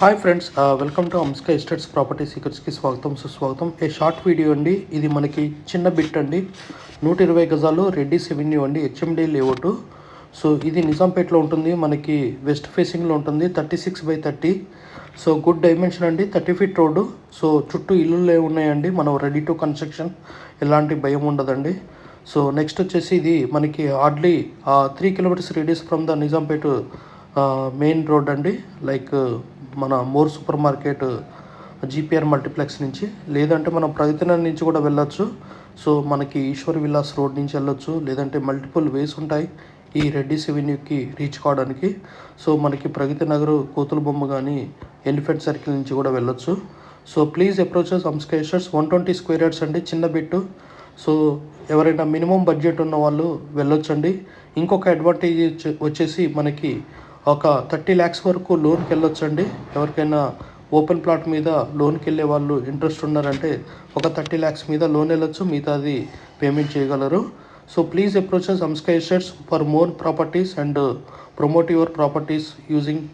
Hi friends, welcome to Amska estates property సీకర్స్కి స్వాగతం సుస్వాగతం. ఏ షార్ట్ వీడియో అండి. ఇది మనకి చిన్న బిట్ అండి. 120 గజాలు రెడ్డిస్ ఎవెన్యూ అండి, హెచ్ఎండి లేఅవుట్. సో ఇది నిజాంపేట్లో ఉంటుంది. మనకి వెస్ట్ ఫేసింగ్లో ఉంటుంది. 36/30. సో గుడ్ డైమెన్షన్ అండి. 30 ఫీట్ రోడ్డు. సో చుట్టూ ఇల్లులే ఉన్నాయండి. మనం రెడీ టు కన్స్ట్రక్షన్, ఎలాంటి భయం ఉండదండి. సో నెక్స్ట్ వచ్చేసి ఇది మనకి hardly 3 kilometres radius from the Nizampet main road అండి. లైక్ మన more super market, GPR multiplex నుంచి, లేదంటే మనం ప్రగతినగర్ నుంచి కూడా వెళ్ళొచ్చు. సో మనకి ఈశ్వర్ విలాస్ రోడ్ నుంచి వెళ్ళొచ్చు, లేదంటే మల్టిపుల్ వేస్ ఉంటాయి ఈ రెడ్డిస్ ఎవెన్యూకి రీచ్ కావడానికి. సో మనకి ప్రగతి నగర్, కోతుల బొమ్మ కానీ ఎలిఫెంట్ సర్కిల్ నుంచి కూడా వెళ్ళొచ్చు. So please approaches Amska estates. 120 square yards అండి, చిన్న బిట్టు. సో ఎవరైనా మినిమం బడ్జెట్ ఉన్న వాళ్ళు వెళ్ళొచ్చండి. ఇంకొక అడ్వాంటేజ్ వచ్చేసి మనకి ఒక 30 lakhs వరకు లోన్కి వెళ్ళొచ్చండి. ఎవరికైనా ఓపెన్ ప్లాట్ మీద లోన్కి వెళ్ళే వాళ్ళు ఇంట్రెస్ట్ ఉన్నారంటే ఒక 30 lakhs మీద లోన్ వెళ్ళొచ్చు, మిగతాది పేమెంట్ చేయగలరు. So please approaches Amska estates for more properties and promote your properties using